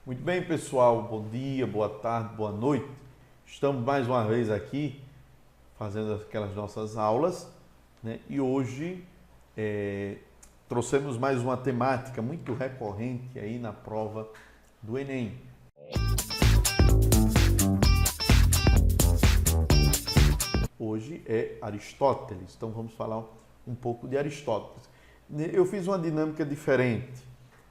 Muito bem, pessoal. Bom dia, boa tarde, boa noite. Estamos mais uma vez aqui fazendo aquelas nossas aulas, né? E hoje trouxemos mais uma temática muito recorrente aí na prova do Enem. Hoje é Aristóteles, então vamos falar um pouco de Aristóteles. Eu fiz uma dinâmica diferente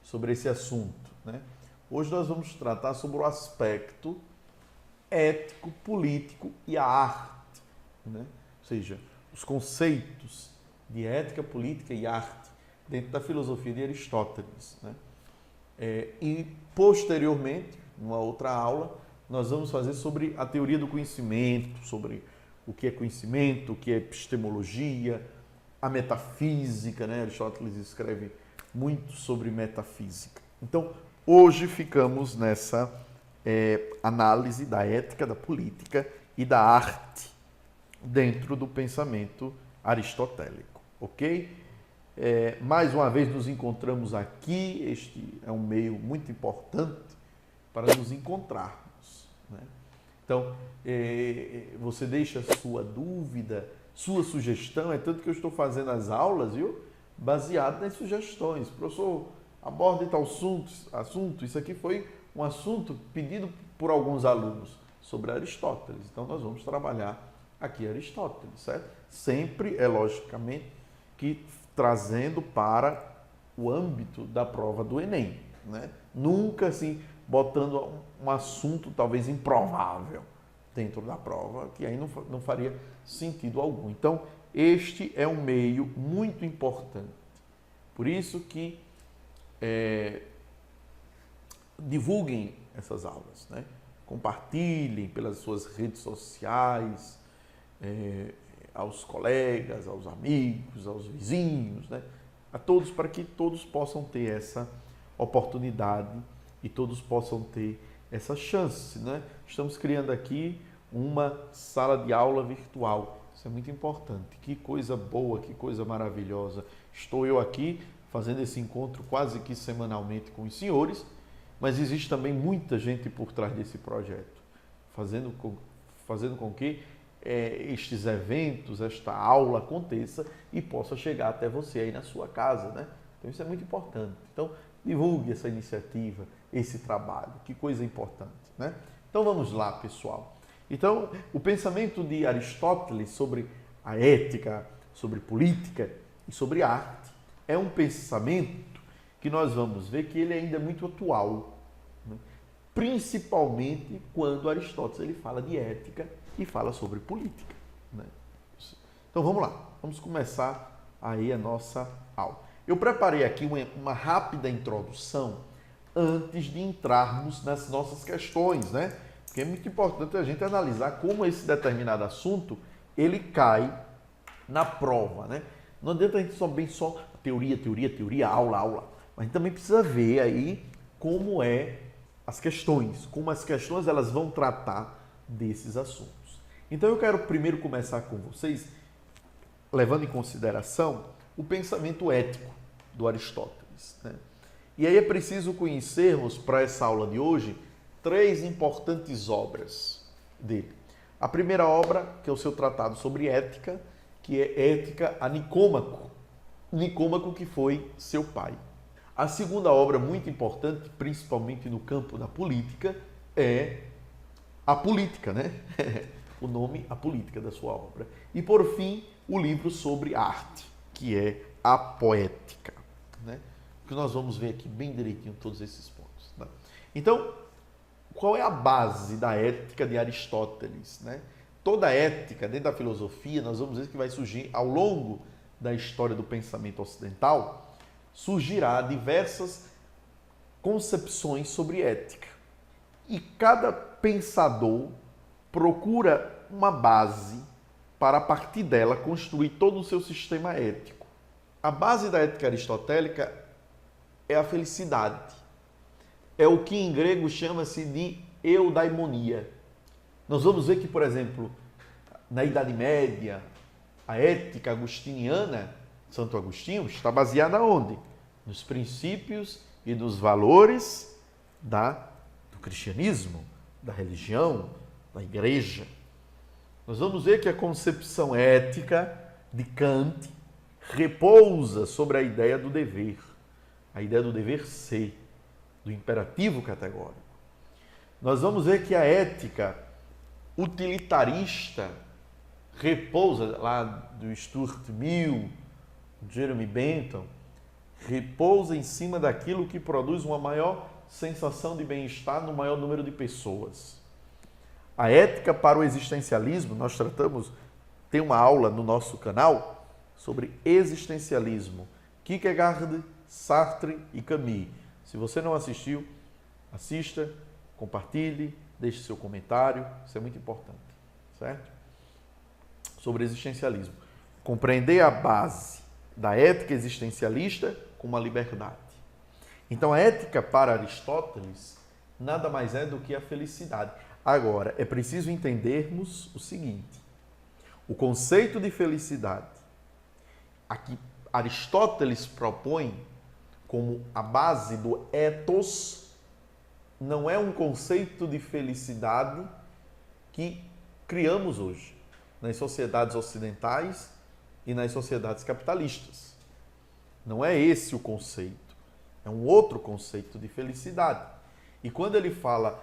sobre esse assunto, né? Hoje nós vamos tratar sobre o aspecto ético, político e a arte, né? Ou seja, os conceitos de ética, política e arte dentro da filosofia de Aristóteles, né? E posteriormente, numa outra aula, nós vamos fazer sobre a teoria do conhecimento, sobre o que é conhecimento, o que é epistemologia, a metafísica, né? Aristóteles escreve muito sobre metafísica. Então, hoje ficamos nessa análise da ética, da política e da arte dentro do pensamento aristotélico, ok? Mais uma vez nos encontramos aqui, este é um meio muito importante para nos encontrarmos, né? Então, você deixa a sua dúvida, sua sugestão, é tanto que eu estou fazendo as aulas, viu? Baseado nas sugestões. Professor, aborde tal assunto. Isso aqui foi um assunto pedido por alguns alunos sobre Aristóteles. Então, nós vamos trabalhar aqui Aristóteles, certo? Sempre, logicamente, que trazendo para o âmbito da prova do Enem, né? Nunca, assim, botando um assunto talvez improvável dentro da prova, que aí não faria sentido algum. Então, este é um meio muito importante. Por isso que divulguem essas aulas, né? Compartilhem pelas suas redes sociais, aos colegas, aos amigos, aos vizinhos, né? A todos, para que todos possam ter essa oportunidade e todos possam ter essa chance, né? Estamos criando aqui uma sala de aula virtual. Isso é muito importante. Que coisa boa, que coisa maravilhosa. Estou eu aqui fazendo esse encontro quase que semanalmente com os senhores, mas existe também muita gente por trás desse projeto, fazendo com que estes eventos, esta aula aconteça e possa chegar até você aí na sua casa, né? Então isso é muito importante. Então divulgue essa iniciativa, esse trabalho, que coisa importante, né? Então vamos lá, pessoal. Então o pensamento de Aristóteles sobre a ética, sobre política e sobre arte é um pensamento que nós vamos ver que ele ainda é muito atual, né? Principalmente quando Aristóteles ele fala de ética e fala sobre política, né? Então vamos lá, vamos começar aí a nossa aula. Eu preparei aqui uma rápida introdução antes de entrarmos nas nossas questões, né? Porque é muito importante a gente analisar como esse determinado assunto ele cai na prova, né? Não adianta a gente só teoria, aula. Mas a gente também precisa ver aí como as questões, como as questões elas vão tratar desses assuntos. Então eu quero primeiro começar com vocês, levando em consideração o pensamento ético do Aristóteles, né? E aí é preciso conhecermos para essa aula de hoje 3 importantes obras dele. A primeira obra, que é o seu tratado sobre ética, que é Ética a Nicômaco. Nicômaco que foi seu pai. A segunda obra muito importante, principalmente no campo da política, é A Política, né? O nome, A Política da sua obra. E por fim, o livro sobre arte, que é A Poética, né? Que nós vamos ver aqui bem direitinho todos esses pontos, né? Então, qual é a base da ética de Aristóteles, né? Toda ética dentro da filosofia, nós vamos ver que vai surgir ao longo da história do pensamento ocidental, surgirá diversas concepções sobre ética. E cada pensador procura uma base para, a partir dela, construir todo o seu sistema ético. A base da ética aristotélica é a felicidade. É o que em grego chama-se de eudaimonia. Nós vamos ver que, por exemplo, na Idade Média, a ética agostiniana, Santo Agostinho, está baseada onde? Nos princípios e nos valores da do cristianismo, da religião, da igreja, nós vamos ver que a concepção ética de Kant repousa sobre a ideia do dever ser, do imperativo categórico. Nós vamos ver que a ética utilitarista repousa, lá do Stuart Mill, Jeremy Bentham, repousa em cima daquilo que produz uma maior sensação de bem-estar no maior número de pessoas. A ética para o existencialismo, nós tratamos, tem uma aula no nosso canal sobre existencialismo. Kierkegaard, Sartre e Camus. Se você não assistiu, assista, compartilhe, deixe seu comentário, isso é muito importante, certo? Sobre existencialismo. Compreender a base da ética existencialista como a liberdade. Então, a ética para Aristóteles nada mais é do que a felicidade. Agora, é preciso entendermos o seguinte: o conceito de felicidade, a que Aristóteles propõe como a base do ethos, não é um conceito de felicidade que criamos hoje nas sociedades ocidentais e nas sociedades capitalistas. Não é esse o conceito, é um outro conceito de felicidade. E quando ele fala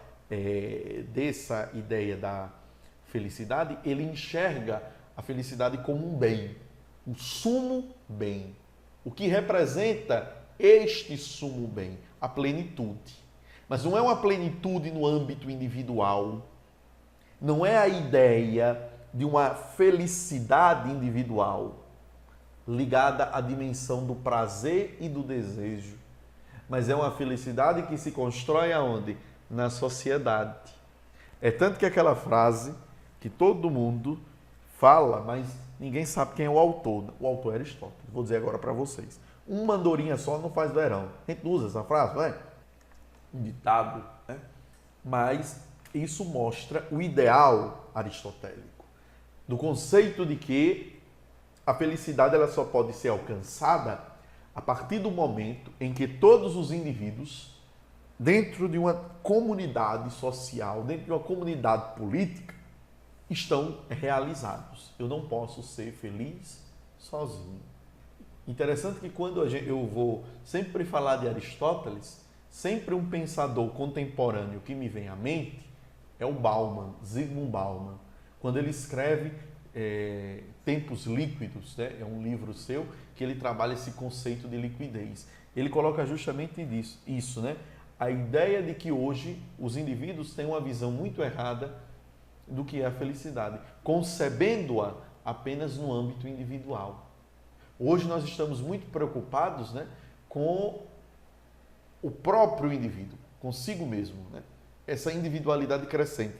dessa ideia da felicidade, ele enxerga a felicidade como um bem, o sumo bem, o que representa este sumo bem, a plenitude. Mas não é uma plenitude no âmbito individual, não é a ideia de uma felicidade individual ligada à dimensão do prazer e do desejo, mas é uma felicidade que se constrói aonde? Na sociedade. É tanto que aquela frase que todo mundo fala, mas ninguém sabe quem é o autor. O autor é Aristóteles. Vou dizer agora para vocês. Uma andorinha só não faz verão. A gente usa essa frase, não é? Um ditado, né? Mas isso mostra o ideal aristotélico, do conceito de que a felicidade ela só pode ser alcançada a partir do momento em que todos os indivíduos, dentro de uma comunidade social, dentro de uma comunidade política, estão realizados. Eu não posso ser feliz sozinho. Interessante que quando eu vou sempre falar de Aristóteles, sempre um pensador contemporâneo que me vem à mente é o Bauman, Zygmunt Bauman. Quando ele escreve Tempos Líquidos, né? É um livro seu que ele trabalha esse conceito de liquidez. Ele coloca justamente isso, né? A ideia de que hoje os indivíduos têm uma visão muito errada do que é a felicidade, concebendo-a apenas no âmbito individual. Hoje nós estamos muito preocupados, né, com o próprio indivíduo, consigo mesmo, né? Essa individualidade crescente.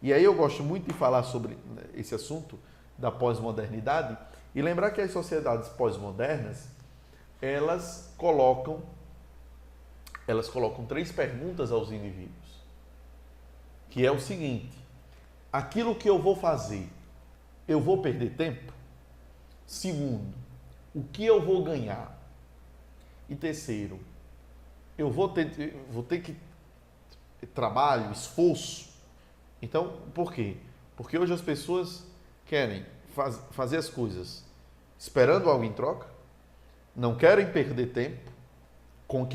E aí eu gosto muito de falar sobre esse assunto da pós-modernidade e lembrar que as sociedades pós-modernas, elas colocam 3 perguntas aos indivíduos, que é o seguinte: aquilo que eu vou fazer, eu vou perder tempo? Segundo, o que eu vou ganhar? E terceiro, eu vou ter que trabalho, esforço. Então, por quê? Porque hoje as pessoas querem fazer as coisas esperando algo em troca, não querem perder tempo com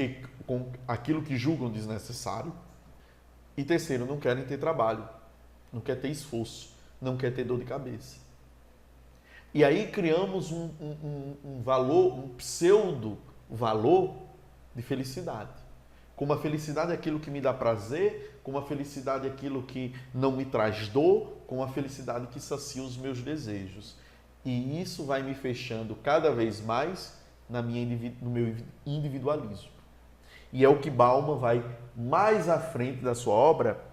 aquilo que julgam desnecessário. E terceiro, não querem ter trabalho, não quer ter esforço, não quer ter dor de cabeça. E aí criamos um valor, um pseudo-valor de felicidade. Como a felicidade é aquilo que me dá prazer, como a felicidade é aquilo que não me traz dor, como a felicidade que sacia os meus desejos. E isso vai me fechando cada vez mais no meu individualismo. E é o que Bauman vai, mais à frente da sua obra,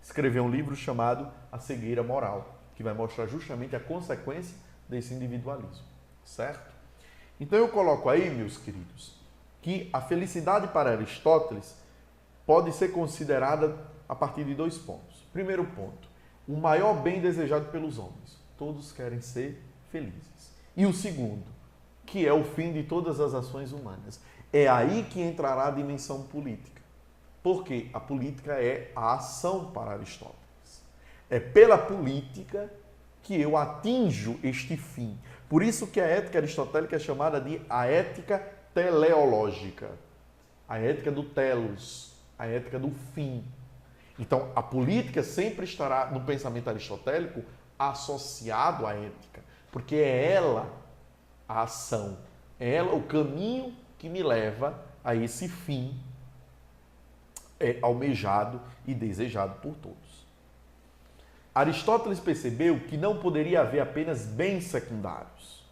escrever um livro chamado A Cegueira Moral, que vai mostrar justamente a consequência desse individualismo, certo? Então eu coloco aí, meus queridos, que a felicidade para Aristóteles pode ser considerada a partir de 2 pontos. Primeiro ponto, o maior bem desejado pelos homens. Todos querem ser felizes. E o segundo, que é o fim de todas as ações humanas. É aí que entrará a dimensão política. Porque a política é a ação para Aristóteles. É pela política que eu atinjo este fim. Por isso que a ética aristotélica é chamada de a ética teleológica. A ética do telos, a ética do fim. Então, a política sempre estará, no pensamento aristotélico, associado à ética. Porque é ela a ação, é ela o caminho que me leva a esse fim almejado e desejado por todos. Aristóteles percebeu que não poderia haver apenas bens secundários,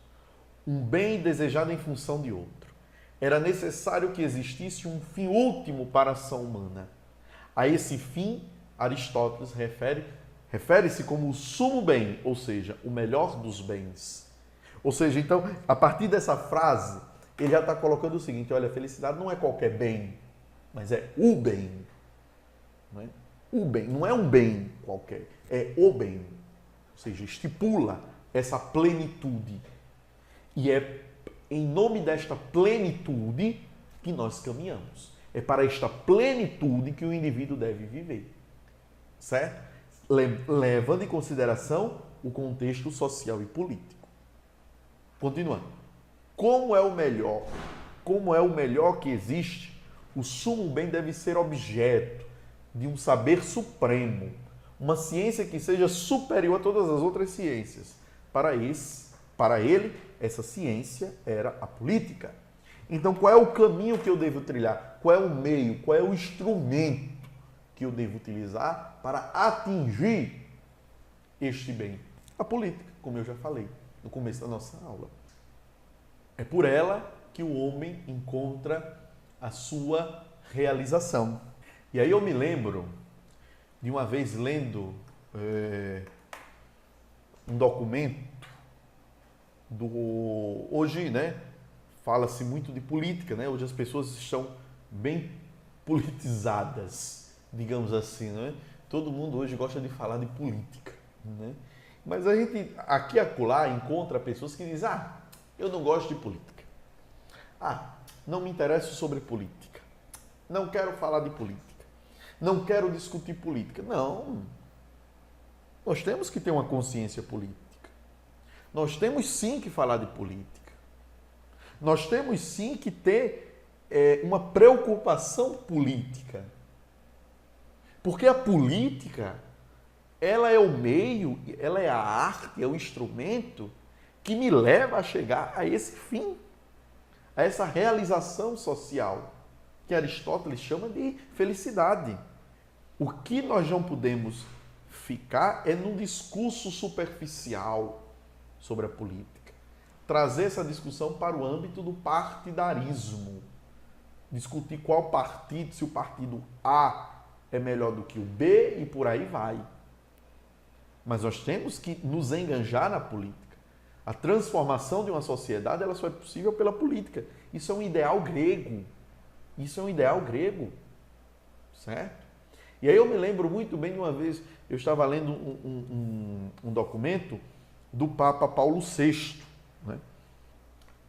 um bem desejado em função de outro. Era necessário que existisse um fim último para a ação humana. A esse fim, Aristóteles refere-se como o sumo bem, ou seja, o melhor dos bens. Ou seja, então, a partir dessa frase, ele já está colocando o seguinte: olha, a felicidade não é qualquer bem, mas é o bem. Não é? O bem, não é um bem qualquer, é o bem. Ou seja, estipula essa plenitude. E é em nome desta plenitude que nós caminhamos. É para esta plenitude que o indivíduo deve viver. Certo? Levando em consideração o contexto social e político. Continuando. Como é o melhor que existe, o sumo bem deve ser objeto de um saber supremo, uma ciência que seja superior a todas as outras ciências. Para ele, essa ciência era a política. Então, qual é o caminho que eu devo trilhar? Qual é o meio? Qual é o instrumento que eu devo utilizar para atingir este bem? A política, como eu já falei no começo da nossa aula. É por ela que o homem encontra a sua realização. E aí eu me lembro de uma vez lendo um documento hoje, né? Fala-se muito de política, né? Hoje as pessoas estão bem politizadas, digamos assim, né? Todo mundo hoje gosta de falar de política, né? Mas a gente aqui e acolá encontra pessoas que dizem: eu não gosto de política. Não me interesso sobre política. Não quero falar de política. Não quero discutir política. Não. Nós temos que ter uma consciência política. Nós temos sim que falar de política. Nós temos sim que ter uma preocupação política. Porque a política, ela é o meio, ela é a arte, é o instrumento que me leva a chegar a esse fim, a essa realização social, que Aristóteles chama de felicidade. O que nós não podemos ficar é num discurso superficial sobre a política. Trazer essa discussão para o âmbito do partidarismo. Discutir qual partido, se o partido A é melhor do que o B e por aí vai. Mas nós temos que nos enganjar na política. A transformação de uma sociedade, ela só é possível pela política. Isso é um ideal grego. Certo? E aí eu me lembro muito bem de uma vez, eu estava lendo um documento do Papa Paulo VI. Né?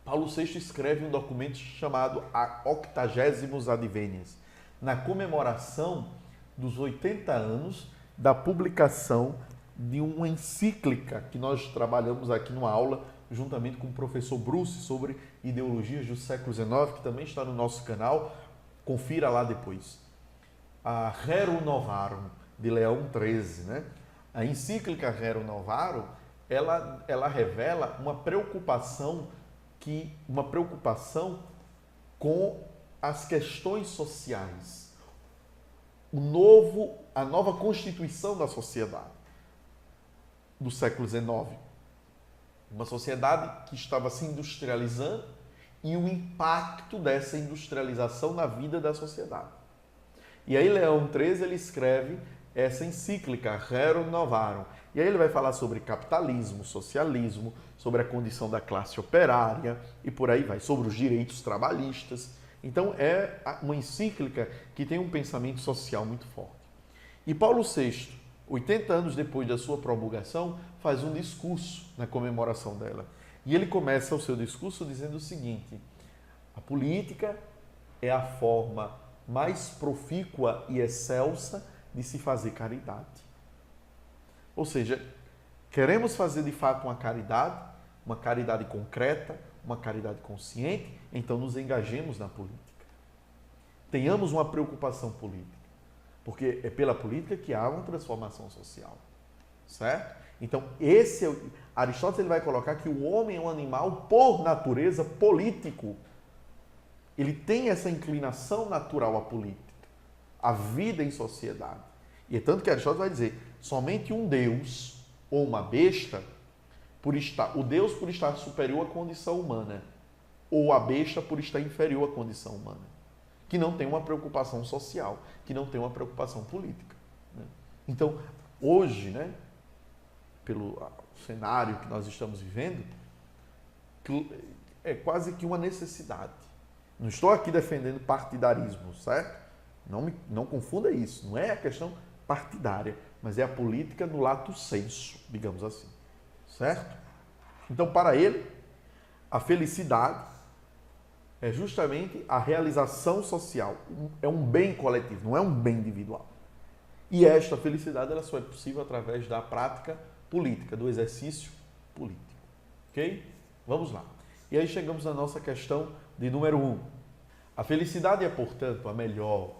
Paulo VI escreve um documento chamado A 80 Advenies, na comemoração dos 80 anos da publicação de uma encíclica que nós trabalhamos aqui numa aula, juntamente com o professor Bruce, sobre ideologias do século XIX, que também está no nosso canal. Confira lá depois. A Rerum Novarum, de Leão XIII. Né? A encíclica Rerum Novarum, ela revela uma preocupação com as questões sociais. A nova constituição da sociedade do século XIX. Uma sociedade que estava se industrializando e o impacto dessa industrialização na vida da sociedade. E aí Leão XIII ele escreve essa encíclica, Rerum Novarum. E aí ele vai falar sobre capitalismo, socialismo, sobre a condição da classe operária e por aí vai, sobre os direitos trabalhistas. Então é uma encíclica que tem um pensamento social muito forte. E Paulo VI, 80 anos depois da sua promulgação, faz um discurso na comemoração dela. E ele começa o seu discurso dizendo o seguinte: a política é a forma mais profícua e excelsa de se fazer caridade. Ou seja, queremos fazer de fato uma caridade concreta, uma caridade consciente, então nos engajemos na política. Tenhamos uma preocupação política, porque é pela política que há uma transformação social, certo? Então, Aristóteles ele vai colocar que o homem é um animal, por natureza, político. Ele tem essa inclinação natural à política, à vida em sociedade. E é tanto que Aristóteles vai dizer, somente um Deus ou uma besta, o Deus por estar superior à condição humana, ou a besta por estar inferior à condição humana, que não tem uma preocupação social, que não tem uma preocupação política. Né? Então, hoje, né, pelo cenário que nós estamos vivendo, é quase que uma necessidade. Não estou aqui defendendo partidarismo, certo? Não confunda isso. Não é a questão partidária, mas é a política no lato sensu, digamos assim. Certo? Então, para ele, a felicidade é justamente a realização social. É um bem coletivo, não é um bem individual. E esta felicidade ela só é possível através da prática política, do exercício político. Ok? Vamos lá. E aí chegamos à nossa questão de número 1. A felicidade é, portanto, a melhor,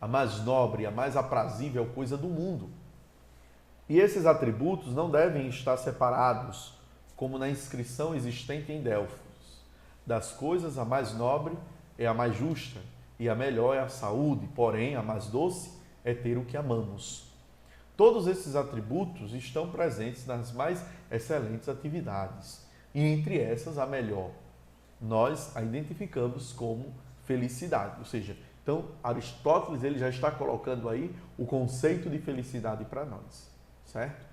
a mais nobre, a mais aprazível coisa do mundo. E esses atributos não devem estar separados, como na inscrição existente em Delfos. Das coisas, a mais nobre é a mais justa, e a melhor é a saúde, porém, a mais doce é ter o que amamos. Todos esses atributos estão presentes nas mais excelentes atividades, e entre essas, a melhor. Nós a identificamos como felicidade, ou seja, então Aristóteles ele já está colocando aí o conceito de felicidade para nós, certo?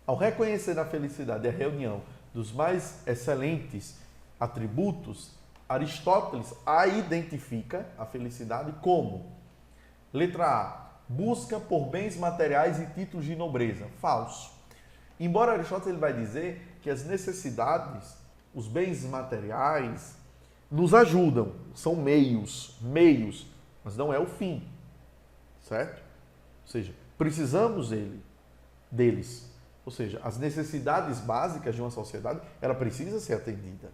Ao reconhecer na felicidade a reunião dos mais excelentes atributos, Aristóteles a identifica a felicidade como: letra A, busca por bens materiais e títulos de nobreza. Falso. Embora Aristóteles ele vai dizer que as necessidades, os bens materiais, nos ajudam, são meios, mas não é o fim, certo? Ou seja, precisamos deles. Ou seja, as necessidades básicas de uma sociedade, ela precisa ser atendida.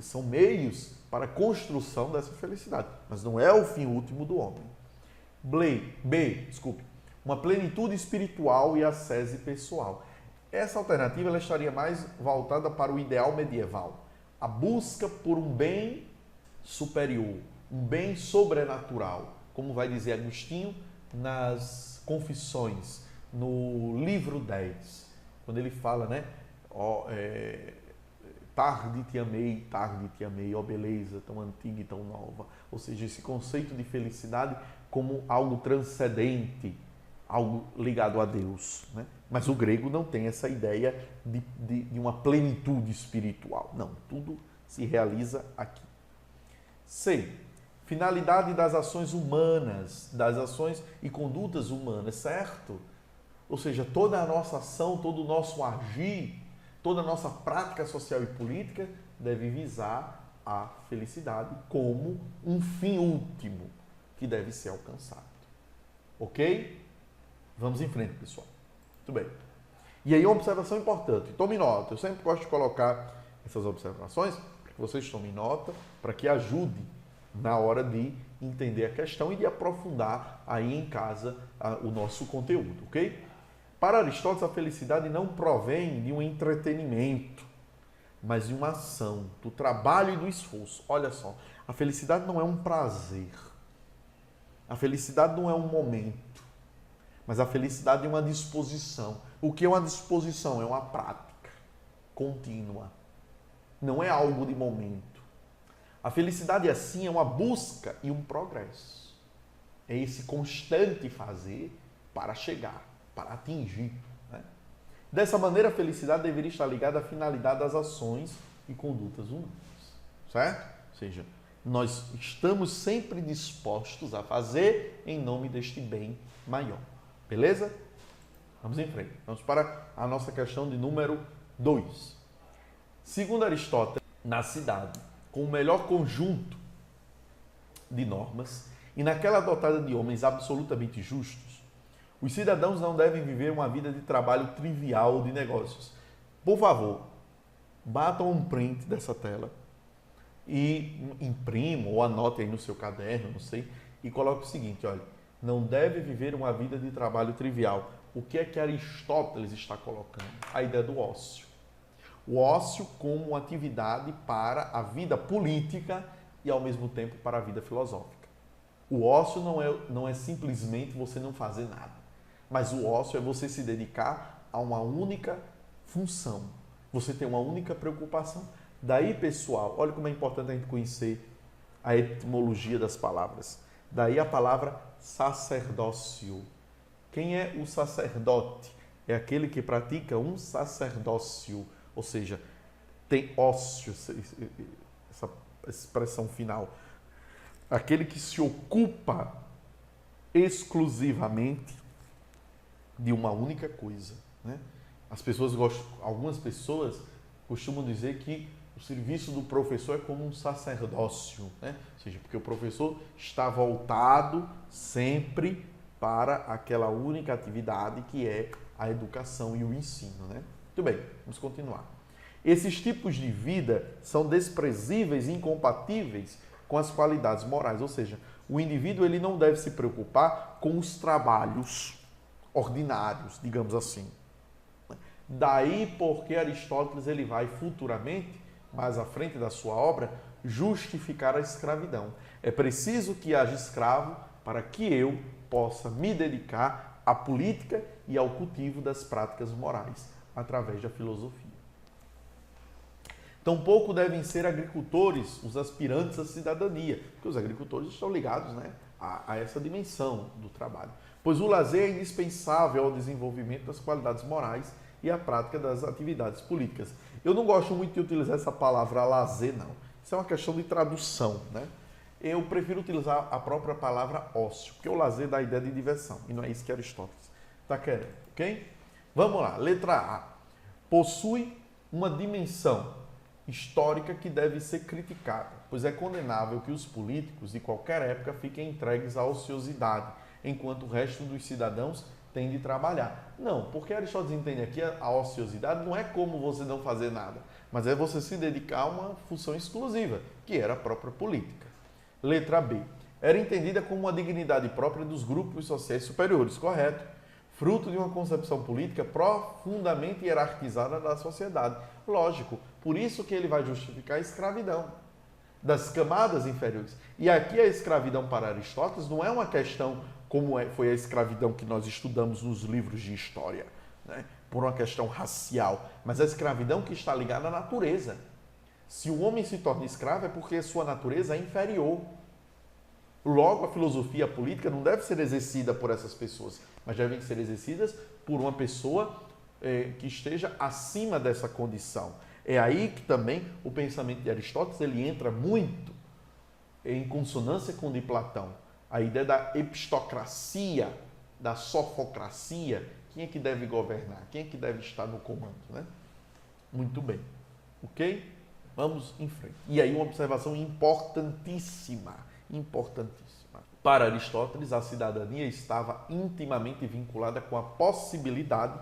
São meios para a construção dessa felicidade, mas não é o fim último do homem. Uma plenitude espiritual e ascese pessoal. Essa alternativa ela estaria mais voltada para o ideal medieval. A busca por um bem superior, um bem sobrenatural, como vai dizer Agostinho nas Confissões, no livro 10, quando ele fala, né? Tarde te amei, ó beleza tão antiga e tão nova. Ou seja, esse conceito de felicidade como algo transcendente, algo ligado a Deus, né? Mas o grego não tem essa ideia de uma plenitude espiritual. Não, tudo se realiza aqui. C. Finalidade das ações humanas, das ações e condutas humanas, certo? Ou seja, toda a nossa ação, todo o nosso agir, toda a nossa prática social e política deve visar a felicidade como um fim último que deve ser alcançado. Ok? Vamos em frente, pessoal. Muito bem. E aí uma observação importante. Tome nota. Eu sempre gosto de colocar essas observações para que vocês tomem nota, para que ajude na hora de entender a questão e de aprofundar aí em casa o nosso conteúdo, ok? Para Aristóteles, a felicidade não provém de um entretenimento, mas de uma ação, do trabalho e do esforço. Olha só, a felicidade não é um prazer. A felicidade não é um momento, mas a felicidade é uma disposição. O que é uma disposição? É uma prática contínua. Não é algo de momento. A felicidade, assim, é uma busca e um progresso. É esse constante fazer para chegar, para atingir. Né? Dessa maneira, a felicidade deveria estar ligada à finalidade das ações e condutas humanas. Certo? Ou seja, nós estamos sempre dispostos a fazer em nome deste bem maior. Beleza? Vamos em frente. Vamos para a nossa questão de número 2. Segundo Aristóteles, na cidade, com o melhor conjunto de normas e naquela dotada de homens absolutamente justos, os cidadãos não devem viver uma vida de trabalho trivial ou de negócios. Por favor, batam um print dessa tela e imprimam ou anotem aí no seu caderno, não sei, e coloque o seguinte, olha, não deve viver uma vida de trabalho trivial. O que é que Aristóteles está colocando? A ideia do ócio. O ócio como atividade para a vida política e, ao mesmo tempo, para a vida filosófica. O ócio não é simplesmente você não fazer nada, mas o ócio é você se dedicar a uma única função. Você tem uma única preocupação. Daí, pessoal, olha como é importante a gente conhecer a etimologia das palavras. Daí a palavra sacerdócio. Quem é o sacerdote? É aquele que pratica um sacerdócio, ou seja, tem ócio, essa expressão final. Aquele que se ocupa exclusivamente de uma única coisa, né? Algumas pessoas costumam dizer que o serviço do professor é como um sacerdócio, né? Ou seja, porque o professor está voltado sempre para aquela única atividade que é a educação e o ensino, né? Muito bem, vamos continuar. Esses tipos de vida são desprezíveis e incompatíveis com as qualidades morais, ou seja, o indivíduo ele não deve se preocupar com os trabalhos ordinários, digamos assim. Daí porque Aristóteles ele vai futuramente, mais à frente da sua obra, justificar a escravidão. É preciso que haja escravo para que eu possa me dedicar à política e ao cultivo das práticas morais através da filosofia. Tampouco devem ser agricultores os aspirantes à cidadania, porque os agricultores estão ligados, né, a essa dimensão do trabalho. Pois o lazer é indispensável ao desenvolvimento das qualidades morais e à prática das atividades políticas. Eu não gosto muito de utilizar essa palavra lazer, não. Isso é uma questão de tradução, né? Eu prefiro utilizar a própria palavra ócio, porque o lazer dá a ideia de diversão, e não é isso que Aristóteles está querendo, ok? Vamos lá, letra A. Possui uma dimensão histórica que deve ser criticada, pois é condenável que os políticos de qualquer época fiquem entregues à ociosidade, enquanto o resto dos cidadãos tem de trabalhar. Não, porque Aristóteles entende aqui a ociosidade não é como você não fazer nada, mas é você se dedicar a uma função exclusiva, que era a própria política. Letra B. Era entendida como uma dignidade própria dos grupos sociais superiores, correto? Fruto de uma concepção política profundamente hierarquizada da sociedade. Lógico, por isso que ele vai justificar a escravidão das camadas inferiores. E aqui a escravidão para Aristóteles não é uma questão como foi a escravidão que nós estudamos nos livros de história, né? Por uma questão racial, mas a escravidão que está ligada à natureza. Se o homem se torna escravo é porque sua natureza é inferior. Logo, a filosofia política não deve ser exercida por essas pessoas, mas devem ser exercidas por uma pessoa que esteja acima dessa condição. É aí que também o pensamento de Aristóteles ele entra muito em consonância com o de Platão. A ideia da epistocracia, da sofocracia, quem é que deve governar? Quem é que deve estar no comando, né? Muito bem, ok? Vamos em frente. E aí uma observação importantíssima. Para Aristóteles, a cidadania estava intimamente vinculada com a possibilidade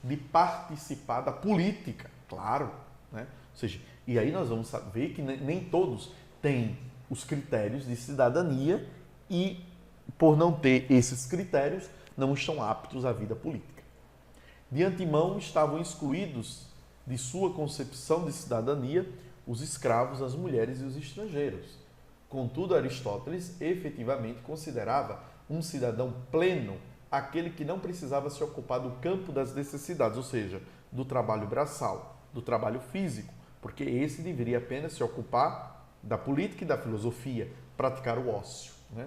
de participar da política, claro, né? Ou seja, e aí nós vamos ver que nem todos têm os critérios de cidadania e, por não ter esses critérios, não estão aptos à vida política. De antemão, estavam excluídos de sua concepção de cidadania os escravos, as mulheres e os estrangeiros. Contudo, Aristóteles efetivamente considerava um cidadão pleno aquele que não precisava se ocupar do campo das necessidades, ou seja, do trabalho braçal, do trabalho físico, porque esse deveria apenas se ocupar da política e da filosofia, praticar o ócio, né?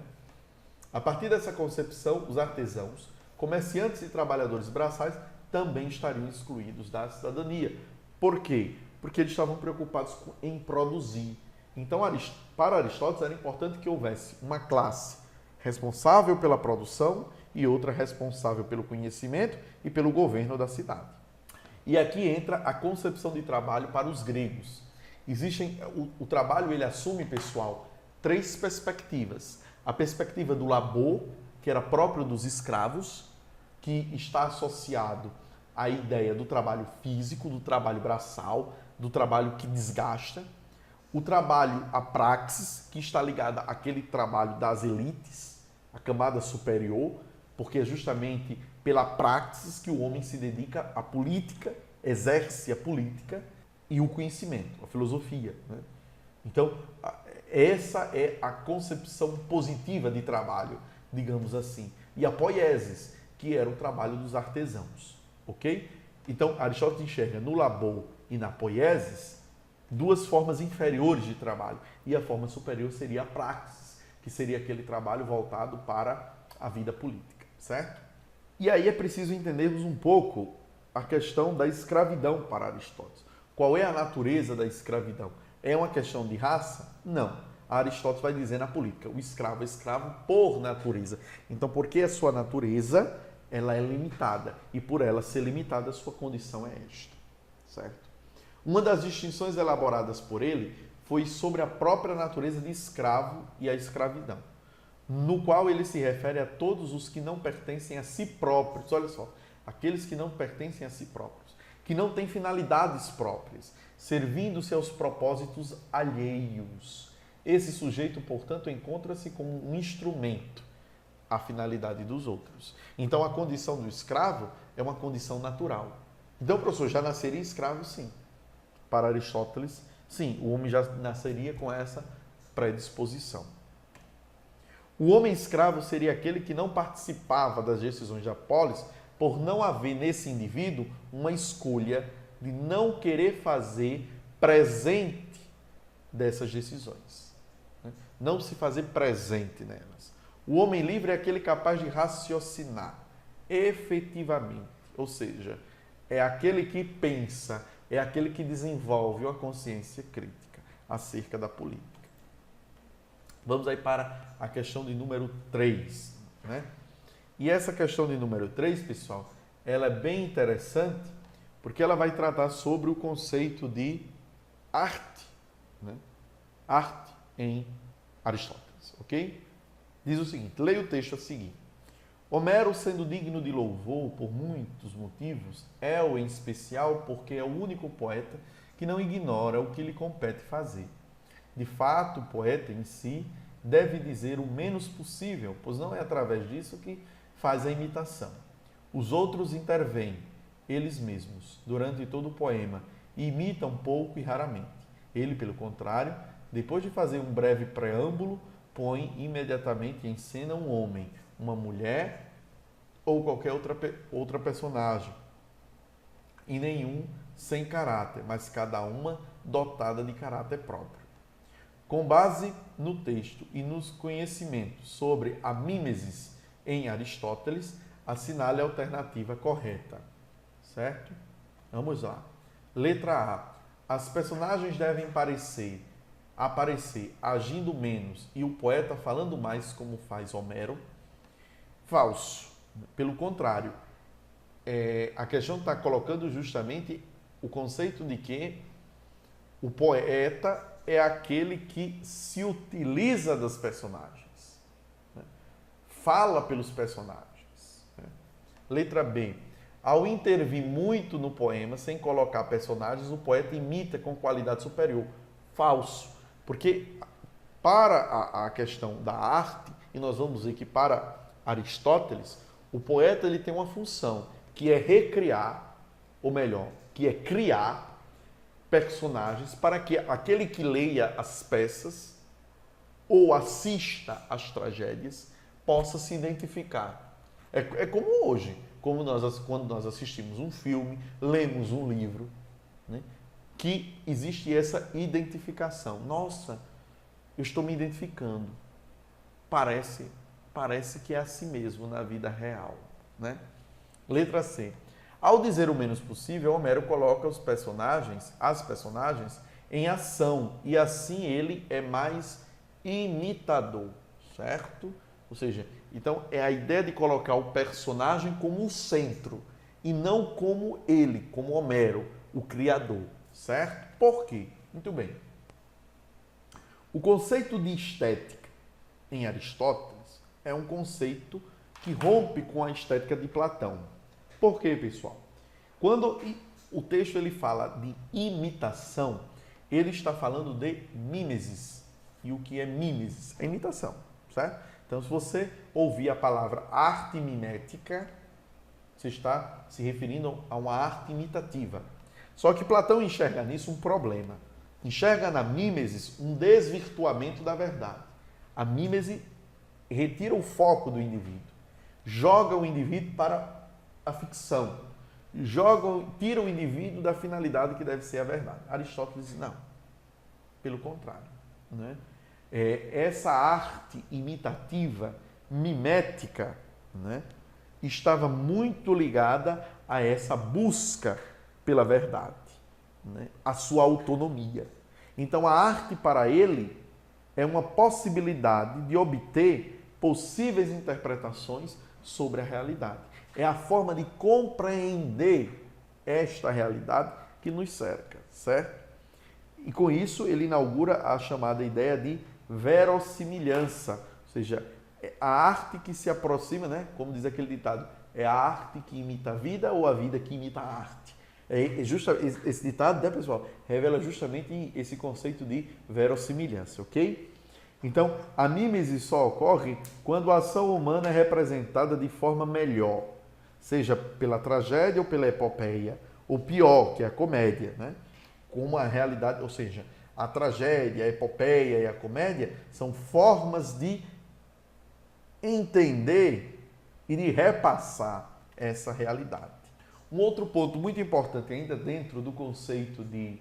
A partir dessa concepção, os artesãos, comerciantes e trabalhadores braçais também estariam excluídos da cidadania. Por quê? Porque eles estavam preocupados em produzir. Então, para Aristóteles, era importante que houvesse uma classe responsável pela produção e outra responsável pelo conhecimento e pelo governo da cidade. E aqui entra a concepção de trabalho para os gregos. O trabalho ele assume, pessoal, três perspectivas. A perspectiva do labor, que era próprio dos escravos, que está associado à ideia do trabalho físico, do trabalho braçal, do trabalho que desgasta. O trabalho, a praxis, que está ligada àquele trabalho das elites, a camada superior, porque é justamente pela praxis que o homem se dedica à política, exerce a política e o conhecimento, a filosofia, né? Então, essa é a concepção positiva de trabalho, digamos assim. E a poiesis, que era o trabalho dos artesãos, ok? Então, Aristóteles enxerga no labor e na poiesis duas formas inferiores de trabalho. E a forma superior seria a praxis, que seria aquele trabalho voltado para a vida política, certo? E aí é preciso entendermos um pouco a questão da escravidão para Aristóteles. Qual é a natureza da escravidão? É uma questão de raça? Não. Aristóteles vai dizer na política, o escravo é escravo por natureza. Então, porque a sua natureza, ela é limitada. E por ela ser limitada, a sua condição é esta, certo? Uma das distinções elaboradas por ele foi sobre a própria natureza de escravo e a escravidão, no qual ele se refere a todos os que não pertencem a si próprios. Olha só, aqueles que não pertencem a si próprios, que não têm finalidades próprias, servindo-se aos propósitos alheios. Esse sujeito, portanto, encontra-se como um instrumento à finalidade dos outros. Então, a condição do escravo é uma condição natural. Então, o professor já nasceria escravo, sim. Para Aristóteles, sim, o homem já nasceria com essa predisposição. O homem escravo seria aquele que não participava das decisões da polis por não haver nesse indivíduo uma escolha de não querer fazer presente dessas decisões. Não se fazer presente nelas. O homem livre é aquele capaz de raciocinar efetivamente, ou seja, é aquele que pensa, é aquele que desenvolve uma consciência crítica acerca da política. Vamos aí para a questão de número 3, né? E essa questão de número 3, pessoal, ela é bem interessante porque ela vai tratar sobre o conceito de arte, né? Arte em Aristóteles, ok? Diz o seguinte, leia o texto a seguir. Homero, sendo digno de louvor por muitos motivos, é-o em especial porque é o único poeta que não ignora o que lhe compete fazer. De fato, o poeta em si deve dizer o menos possível, pois não é através disso que faz a imitação. Os outros intervêm, eles mesmos, durante todo o poema, e imitam pouco e raramente. Ele, pelo contrário, depois de fazer um breve preâmbulo, põe imediatamente em cena um homem, uma mulher ou qualquer outra personagem, e nenhum sem caráter, mas cada uma dotada de caráter próprio. Com base no texto e nos conhecimentos sobre a mimesis em Aristóteles, assinale a alternativa correta, certo? Vamos lá. Letra A. As personagens devem aparecer agindo menos e o poeta falando mais, como faz Homero. Falso. Pelo contrário, a questão está colocando justamente o conceito de que o poeta é aquele que se utiliza das personagens, né? Fala pelos personagens, né? Letra B. Ao intervir muito no poema, sem colocar personagens, o poeta imita com qualidade superior. Falso. Porque para a questão da arte, e nós vamos ver que para Aristóteles, o poeta ele tem uma função, que é recriar, ou melhor, que é criar personagens para que aquele que leia as peças ou assista às tragédias possa se identificar. É como hoje, quando nós assistimos um filme, lemos um livro, né, que existe essa identificação. Nossa, eu estou me identificando. Parece que é assim mesmo na vida real, né? Letra C. Ao dizer o menos possível, Homero coloca as personagens, em ação, e assim ele é mais imitador, certo? Ou seja, então é a ideia de colocar o personagem como o centro, e não como ele, como Homero, o criador, certo? Por quê? Muito bem. O conceito de estética em Aristóteles é um conceito que rompe com a estética de Platão. Por quê, pessoal? Quando o texto ele fala de imitação, ele está falando de mimesis. E o que é mimesis? É imitação, certo? Então, se você ouvir a palavra arte mimética, você está se referindo a uma arte imitativa. Só que Platão enxerga nisso um problema. Enxerga na mímesis um desvirtuamento da verdade. A mímese retira o foco do indivíduo, joga o indivíduo para a ficção, tira o indivíduo da finalidade que deve ser a verdade. Aristóteles diz não, pelo contrário. Né? Essa arte imitativa, mimética, né, estava muito ligada a essa busca pela verdade, né, a sua autonomia. Então a arte para ele é uma possibilidade de obter possíveis interpretações sobre a realidade. É a forma de compreender esta realidade que nos cerca, certo? E com isso ele inaugura a chamada ideia de verossimilhança, ou seja, a arte que se aproxima, né? Como diz aquele ditado, é a arte que imita a vida ou a vida que imita a arte? Esse ditado, né, pessoal, revela justamente esse conceito de verossimilhança, ok? Então, a mímese só ocorre quando a ação humana é representada de forma melhor, seja pela tragédia ou pela epopeia, ou pior, que é a comédia, né? Como a realidade, ou seja, a tragédia, a epopeia e a comédia são formas de entender e de repassar essa realidade. Um outro ponto muito importante ainda dentro do conceito de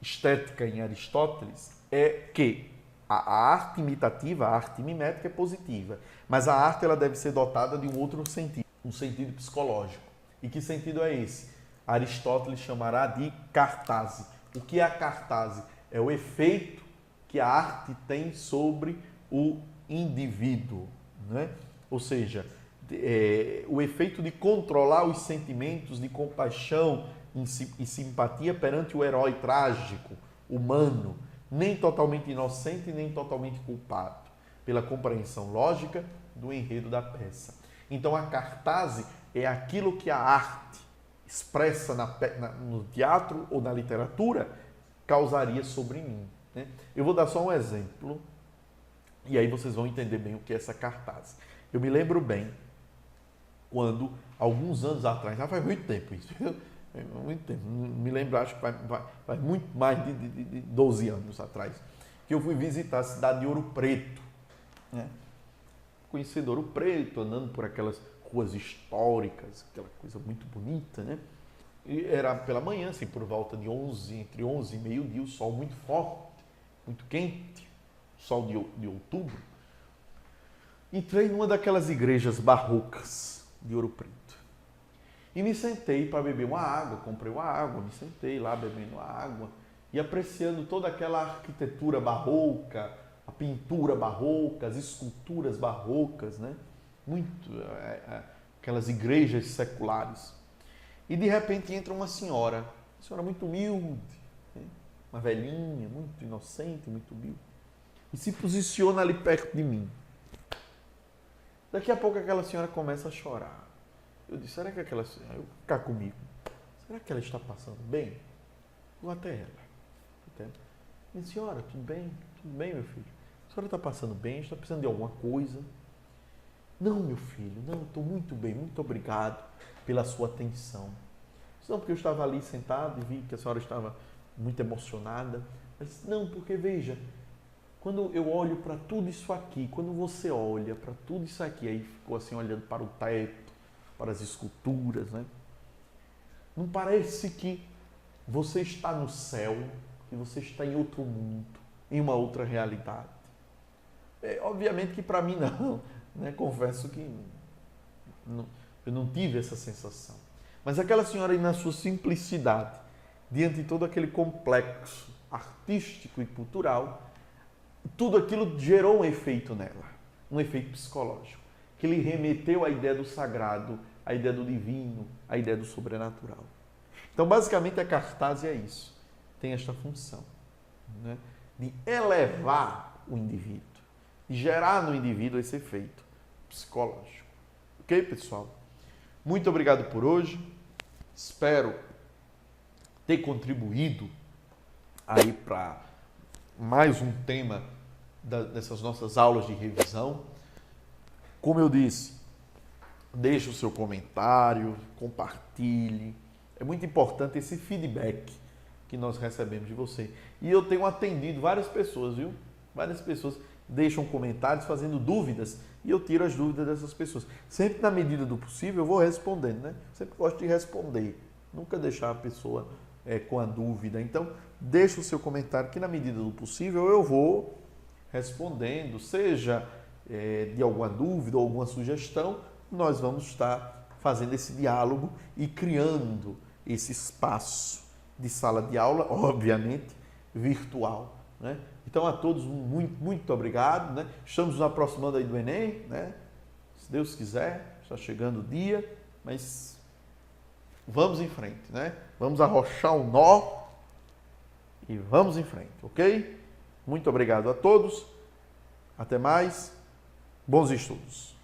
estética em Aristóteles é que a arte imitativa, a arte mimética é positiva, mas a arte ela deve ser dotada de um outro sentido, um sentido psicológico. E que sentido é esse? Aristóteles chamará de cartase. O que é a cartase? É o efeito que a arte tem sobre o indivíduo, né? Ou seja, o efeito de controlar os sentimentos de compaixão e simpatia perante o herói trágico, humano, nem totalmente inocente, nem totalmente culpado, pela compreensão lógica do enredo da peça. Então a cartase é aquilo que a arte expressa no teatro ou na literatura causaria sobre mim, né? Eu vou dar só um exemplo e aí vocês vão entender bem o que é essa cartaz. Eu me lembro bem quando, alguns anos atrás, já faz muito tempo isso, muito tempo, me lembro, acho que faz muito mais de 12 anos atrás, que eu fui visitar a cidade de Ouro Preto, né? Conhecendo Ouro Preto, andando por aquelas ruas históricas, aquela coisa muito bonita, né? E era pela manhã, assim, por volta de entre 11 e meio-dia, o sol muito forte, muito quente, sol de outubro. Entrei numa daquelas igrejas barrocas de Ouro Preto e me sentei para beber uma água, comprei uma água, me sentei lá bebendo a água e apreciando toda aquela arquitetura barroca, a pintura barroca, as esculturas barrocas, né? Muito, aquelas igrejas seculares. E de repente entra uma senhora muito humilde, né? Uma velhinha, muito inocente, muito humilde, e se posiciona ali perto de mim. Daqui a pouco aquela senhora começa a chorar. Eu disse, será que aquela senhora, eu cá comigo, será que ela está passando bem? Vou até ela. Minha senhora, tudo bem? Tudo bem, meu filho? A senhora está passando bem? Está precisando de alguma coisa? Não, meu filho, não, estou muito bem, muito obrigado pela sua atenção. Não, porque eu estava ali sentado e vi que a senhora estava muito emocionada. Mas não, porque veja, quando eu olho para tudo isso aqui, quando você olha para tudo isso aqui, aí ficou assim olhando para o teto, para as esculturas, né? Não parece que você está no céu, que você está em outro mundo, em uma outra realidade? Obviamente que para mim não, né? Confesso que eu não tive essa sensação. Mas aquela senhora aí na sua simplicidade, diante de todo aquele complexo artístico e cultural, tudo aquilo gerou um efeito nela, um efeito psicológico, que lhe remeteu à ideia do sagrado, à ideia do divino, à ideia do sobrenatural. Então, basicamente, a cartaz é isso, tem esta função, né, de elevar o indivíduo, e gerar no indivíduo esse efeito psicológico. Ok, pessoal? Muito obrigado por hoje. Espero ter contribuído aí para mais um tema dessas nossas aulas de revisão. Como eu disse, deixe o seu comentário, compartilhe. É muito importante esse feedback que nós recebemos de você. E eu tenho atendido várias pessoas, viu? Várias pessoas deixam comentários fazendo dúvidas e eu tiro as dúvidas dessas pessoas. Sempre na medida do possível eu vou respondendo, né? Sempre gosto de responder. Nunca deixar a pessoa com a dúvida. Então, deixa o seu comentário que na medida do possível eu vou respondendo, seja de alguma dúvida ou alguma sugestão, nós vamos estar fazendo esse diálogo e criando esse espaço de sala de aula, obviamente, virtual, né? Então, a todos, muito, muito obrigado, né? Estamos nos aproximando aí do Enem, né? Se Deus quiser, está chegando o dia, mas vamos em frente, né? Vamos arrochar o nó e vamos em frente, ok? Muito obrigado a todos, até mais, bons estudos.